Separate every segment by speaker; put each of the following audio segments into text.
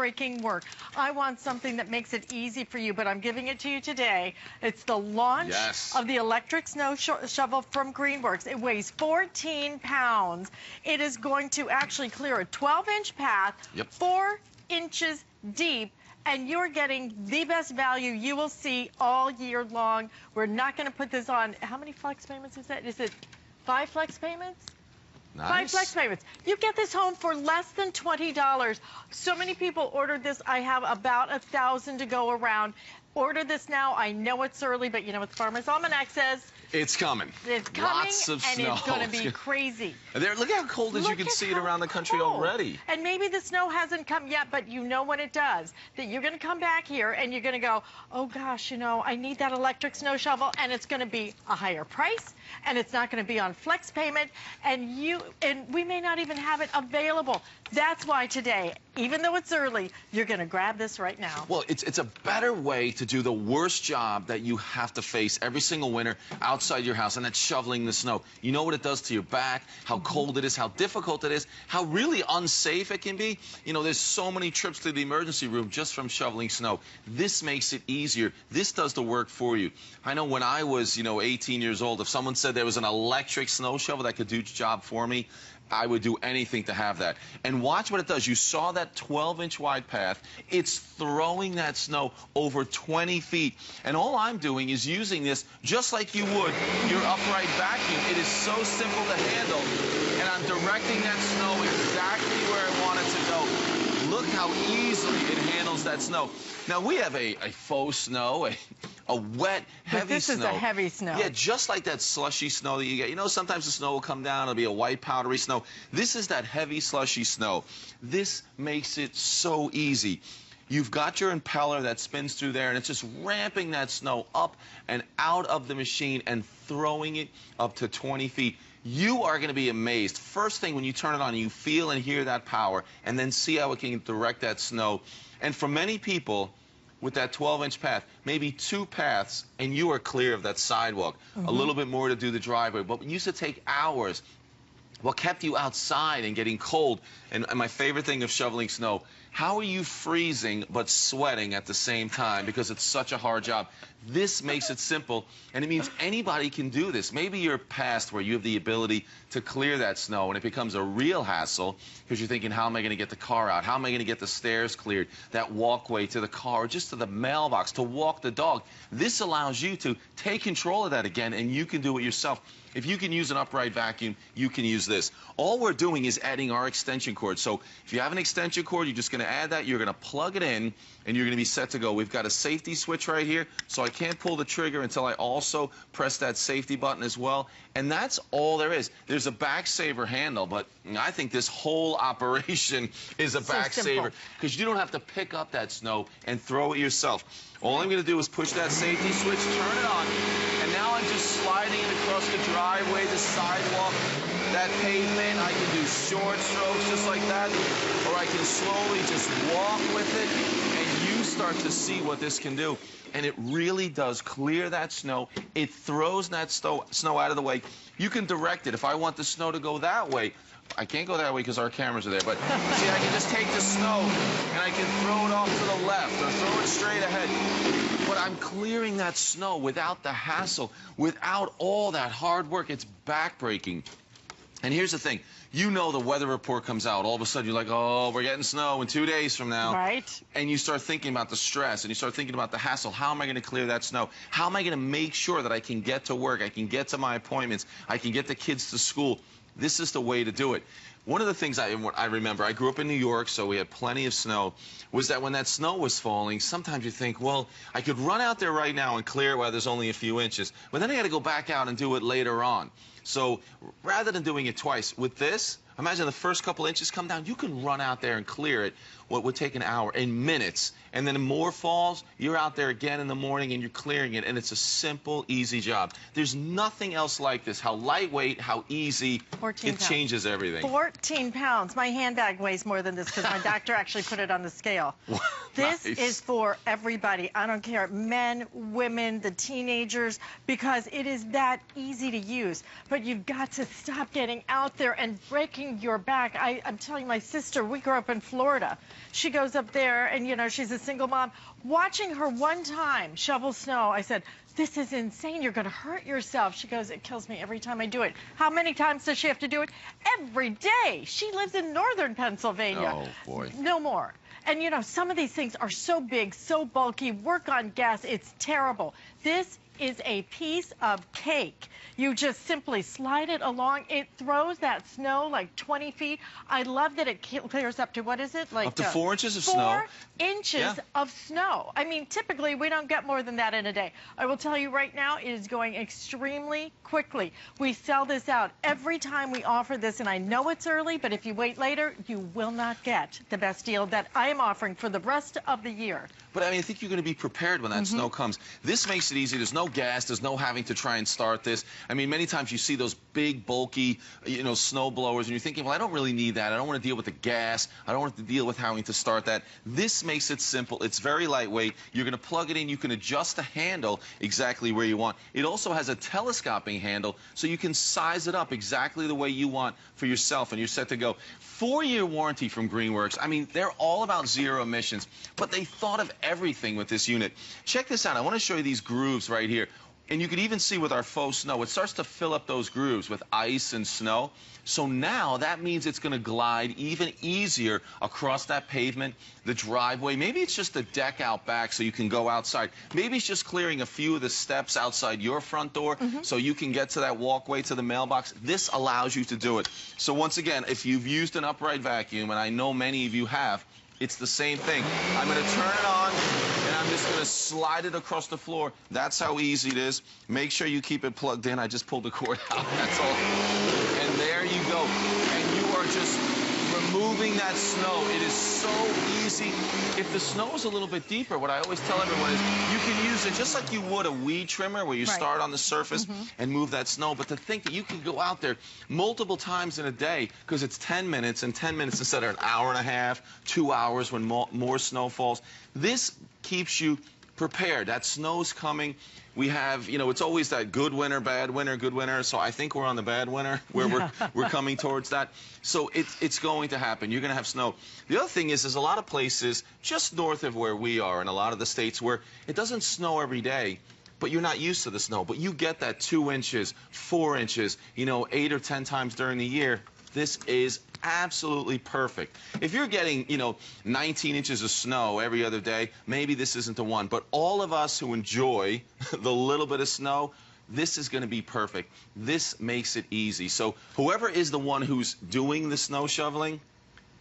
Speaker 1: back-breaking work. I want something that makes it easy for you, but I'm giving it to you today. It's the launch of the electric snow shovel from GreenWorks. It weighs 14 pounds. It is going to actually clear a 12-inch path, 4 inches deep, and you're getting the best value you will see all year long. We're not going to put this on. How many flex payments is that? Is it 5 flex payments?
Speaker 2: Nice.
Speaker 1: 5 flex payments. You get this home for less than $20. So many people ordered this. I have about 1,000 to go around. Order this now. I know it's early, but you know what the Farmer's Almanac says?
Speaker 2: It's coming.
Speaker 1: It's coming,
Speaker 2: lots of
Speaker 1: and
Speaker 2: snow.
Speaker 1: It's going to be crazy.
Speaker 2: Look how cold as you can see it around the country already.
Speaker 1: And maybe the snow hasn't come yet, but you know when it does, that you're going to come back here and you're going to go, oh gosh, you know, I need that electric snow shovel, and it's going to be a higher price, and it's not going to be on flex payment, and we may not even have it available. That's why today, even though it's early, you're going to grab this right now.
Speaker 2: Well, it's a better way to do the worst job that you have to face every single winter outside your house, and that's shoveling the snow. You know what it does to your back, how cold it is, how difficult it is, how really unsafe it can be. You know, there's so many trips to the emergency room just from shoveling snow. This makes it easier. This does the work for you. I know when I was, 18 years old, if someone said there was an electric snow shovel that could do the job for me, I would do anything to have that. And watch what it does. You saw that 12-inch wide path. It's throwing that snow over 20 feet. And all I'm doing is using this just like you would your upright vacuum. It is so simple to handle. And I'm directing that snow exactly where I want it to go. Look how easily it handles that snow. Now, we have a faux snow, a wet, heavy snow.
Speaker 1: This is a heavy snow.
Speaker 2: Yeah, just like that slushy snow that you get. You know, sometimes the snow will come down, it'll be a white, powdery snow. This is that heavy, slushy snow. This makes it so easy. You've got your impeller that spins through there, and it's just ramping that snow up and out of the machine and throwing it up to 20 feet. You are going to be amazed. First thing, when you turn it on, you feel and hear that power, and then see how it can direct that snow. And for many people, with that 12-inch path, maybe 2 paths, and you are clear of that sidewalk. A little bit more to do the driveway, but it used to take hours. What kept you outside and getting cold? And my favorite thing of shoveling snow, how are you freezing but sweating at the same time because it's such a hard job? This makes it simple, and it means anybody can do this. Maybe you're past where you have the ability to clear that snow, and it becomes a real hassle because you're thinking, how am I going to get the car out? How am I going to get the stairs cleared, that walkway to the car, or just to the mailbox, to walk the dog? This allows you to take control of that again, and you can do it yourself. If you can use an upright vacuum, you can use this. All we're doing is adding our extension cord. So if you have an extension cord, you're just going to add that. You're going to plug it in, and you're going to be set to go. We've got a safety switch right here, so I can't pull the trigger until I also press that safety button as well. And that's all there is. There's a back saver handle, but I think this whole operation is a back saver because you don't have to pick up that snow and throw it yourself. All I'm going to do is push that safety switch, turn it on, and now I'm just sliding it across the driveway, the sidewalk, that pavement. I can do short strokes just like that, or I can slowly just walk with it, and you start to see what this can do. And it really does clear that snow. It throws that snow out of the way. You can direct it. If I want the snow to go that way, I can't go that way because our cameras are there, but see, I can just take the snow and I can throw it off to the left or throw it straight ahead. But I'm clearing that snow without the hassle, without all that hard work. It's backbreaking. And here's the thing. You know the weather report comes out. All of a sudden, you're like, oh, we're getting snow in 2 days from now.
Speaker 1: Right. And
Speaker 2: you start thinking about the stress, and you start thinking about the hassle. How am I going to clear that snow? How am I going to make sure that I can get to work, I can get to my appointments, I can get the kids to school? This is the way to do it. One of the things I remember, I grew up in New York, so we had plenty of snow, was that when that snow was falling, sometimes you think, well, I could run out there right now and clear it while there's only a few inches, but then I got to go back out and do it later on. So rather than doing it twice, with this, imagine the first couple inches come down, you can run out there and clear it what would take an hour in minutes. And then more falls, you're out there again in the morning and you're clearing it, and it's a simple, easy job. There's nothing else like this. How lightweight, how easy, it changes everything.
Speaker 1: 14 pounds. My handbag weighs more than this because my doctor actually put it on the scale. This is for everybody. I don't care, men, women, the teenagers, because it is that easy to use. But you've got to stop getting out there and breaking your back. I'm telling my sister, we grew up in Florida. She goes up there and, you know, she's a single mom. Watching her one time shovel snow, I said, this is insane. You're going to hurt yourself. She goes, it kills me every time I do it. How many times does she have to do it? Every day. She lives in northern Pennsylvania.
Speaker 2: Oh, boy.
Speaker 1: No more. And, you know, some of these things are so big, so bulky, work on gas. It's terrible. This is a piece of cake. You just simply slide it along. It throws that snow like 20 feet. I love that it clears up to, what is it? Like
Speaker 2: up to 4 inches of snow.
Speaker 1: 4 inches of snow. I mean, typically we don't get more than that in a day. I will tell you right now, it is going extremely quickly. We sell this out every time we offer this, and I know it's early, but if you wait later, you will not get the best deal that I am offering for the rest of the year.
Speaker 2: But I mean, I think you're going to be prepared when that snow comes. This makes it easy. There's no gas. There's no having to try and start this. I mean, many times you see those big, bulky, you know, snow blowers, and you're thinking, well, I don't really need that. I don't want to deal with the gas. I don't want to deal with having to start that. This makes it simple. It's very lightweight. You're going to plug it in. You can adjust the handle exactly where you want. It also has a telescoping handle, so you can size it up exactly the way you want for yourself, and you're set to go. 4-year warranty from GreenWorks. I mean, they're all about zero emissions, but they thought of everything with this unit. Check this out. I want to show you these grooves right here. And you can even see with our faux snow, it starts to fill up those grooves with ice and snow. So now that means it's going to glide even easier across that pavement, the driveway. Maybe it's just a deck out back so you can go outside. Maybe it's just clearing a few of the steps outside your front door so you can get to that walkway to the mailbox. This allows you to do it. So once again, if you've used an upright vacuum, and I know many of you have, it's the same thing. I'm going to turn it on, and I'm just going to slide it across the floor. That's how easy it is. Make sure you keep it plugged in. I just pulled the cord out. That's all. And there you go. And you are just removing that snow. It is so easy. If the snow is a little bit deeper, what I always tell everyone is you can use it just like you would a weed trimmer where you start on the surface and move that snow. But to think that you can go out there multiple times in a day because it's 10 minutes and 10 minutes instead of an hour and a half, 2 hours when more snow falls. This keeps you prepared. That snow's coming. We have, you know, it's always that good winter, bad winter, good winter. So I think we're on the bad winter where we're coming towards that. So it's going to happen. You're going to have snow. The other thing is there's a lot of places just north of where we are in a lot of the states where it doesn't snow every day, but you're not used to the snow. But you get that 2 inches, 4 inches, you know, 8 or 10 times during the year. This is absolutely perfect. If you're getting, you know, 19 inches of snow every other day, maybe this isn't the one. But all of us who enjoy the little bit of snow, this is going to be perfect. This makes it easy. So whoever is the one who's doing the snow shoveling,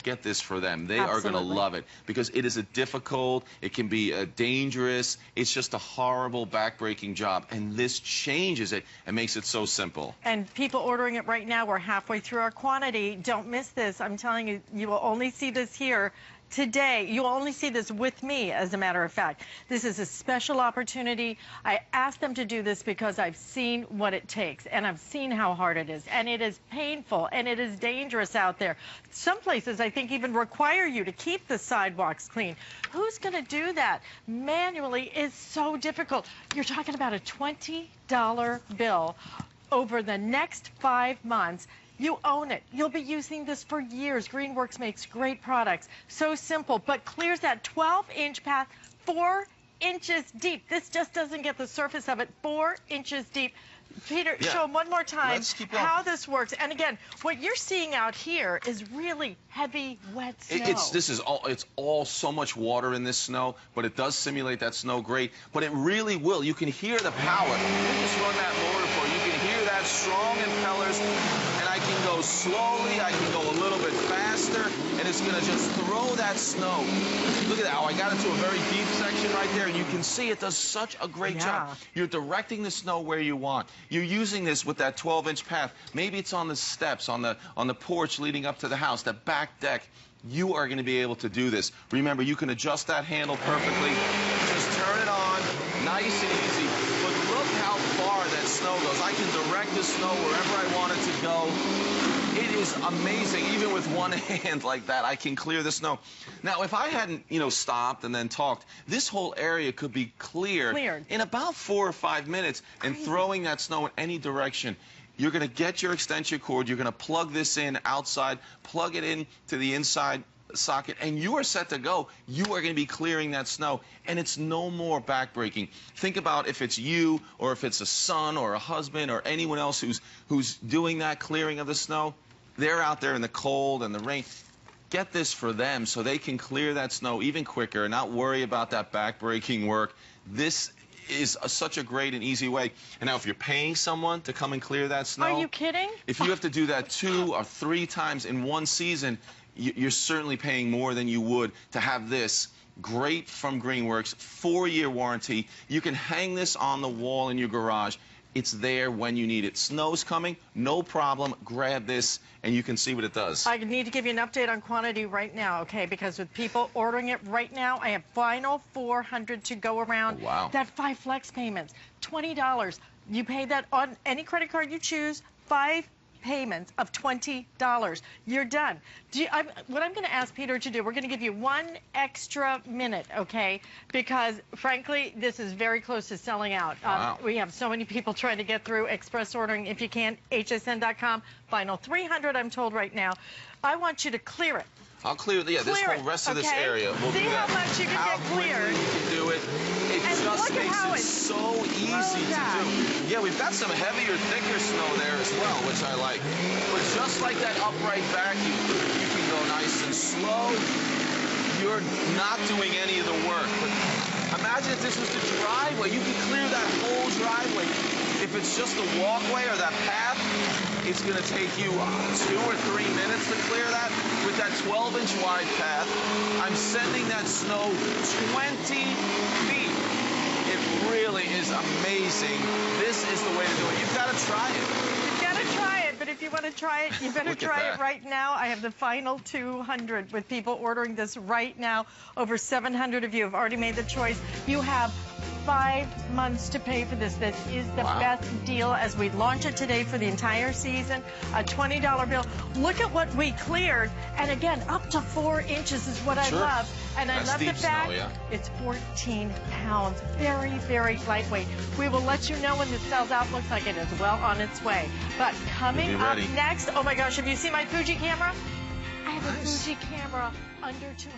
Speaker 2: get this for them. They are going to love it because it is a difficult, it can be dangerous, it's just a horrible back-breaking job. And this changes it and makes it so simple.
Speaker 1: And people ordering it right now, we're halfway through our quantity. Don't miss this. I'm telling you, you will only see this here today. You'll only see this with me, as a matter of fact. This is a special opportunity. I asked them to do this because I've seen what it takes, and I've seen how hard it is, and it is painful, and it is dangerous out there. Some places, I think, even require you to keep the sidewalks clean. Who's going to do that? Manually is so difficult. You're talking about a $20 bill over the next 5 months. You own it. You'll be using this for years. GreenWorks makes great products. So simple, but clears that 12-inch path 4 inches deep. This just doesn't get the surface of it 4 inches deep. Peter, show them one more time how this works. And again, what you're seeing out here is really heavy, wet snow.
Speaker 2: It's all so much water in this snow, but it does simulate that snow great. But it really will. You can hear the power. You just run that motor for it. You can hear that strong impellers. And I can go slowly. I can go a little bit faster. And it's going to just throw that snow. Look at that. Oh, I got it to a very deep section right there. And you can see it does such a great job. You're directing the snow where you want. You're using this with that 12-inch path. Maybe it's on the steps, on the porch leading up to the house, the back deck. You are going to be able to do this. Remember, you can adjust that handle perfectly. Just turn it on, nice and easy. But look how far that snow goes. I can direct the snow wherever I want it to go. It is amazing. Even with one hand like that, I can clear the snow. Now, if I hadn't, stopped and then talked, this whole area could be cleared in about 4 or 5 minutes. And throwing that snow in any direction. You're going to get your extension cord. You're going to plug this in outside, plug it in to the inside socket, and you are set to go. You are going to be clearing that snow, and it's no more backbreaking. Think about if it's you, or if it's a son or a husband or anyone else who's doing that clearing of the snow. They're out there in the cold and the rain. Get this for them so they can clear that snow even quicker and not worry about that backbreaking work. This is such a great and easy way. And now if you're paying someone to come and clear that snow...
Speaker 1: Are you kidding?
Speaker 2: If you have to do that 2 or 3 times in one season, you're certainly paying more than you would to have this. Great from GreenWorks, 4-year warranty. You can hang this on the wall in your garage. It's there when you need it. Snow's coming, no problem. Grab this, and you can see what it does.
Speaker 1: I need to give you an update on quantity right now, okay? Because with people ordering it right now, I have final 400 to go around.
Speaker 2: Oh, wow.
Speaker 1: That 5 flex payments, $20. You pay that on any credit card you choose, 5 payments of $20. You're done. What I'm going to ask Peter to do, we're going to give you 1 extra minute, okay? Because, frankly, this is very close to selling out.
Speaker 2: Wow.
Speaker 1: We have so many people trying to get through express ordering. If you can, hsn.com. Final 300, I'm told right now. I want you to clear it.
Speaker 2: I'll clear this whole rest of this area. We'll
Speaker 1: see
Speaker 2: do that.
Speaker 1: How much you can get cleared.
Speaker 2: You can do it. It just makes it so easy to do. Yeah, we've got some heavier, thicker snow there as well, which I like. But just like that upright vacuum, you can go nice and slow. You're not doing any of the work. But imagine if this was the driveway. You could clear that whole driveway. If it's just a walkway or that path, it's going to take you 2 or 3 minutes to clear that. With that 12-inch wide path, I'm sending that snow 20 feet. It really is amazing. This is the way to do it. You've got to try it.
Speaker 1: You've got to try it, but if you want to try it, you better try it right now. I have the final 200 with people ordering this right now. Over 700 of you have already made the choice. You have 5 months to pay for this. This is the best deal as we launch it today for the entire season. A $20 bill. Look at what we cleared. And again, up to 4 inches is what I love. And I love the fact it's 14 pounds. Very, very lightweight. We will let you know when this sells out. Looks like it is well on its way. But coming up next, oh my gosh, have you seen my Fuji camera? I have a Fuji camera under $200.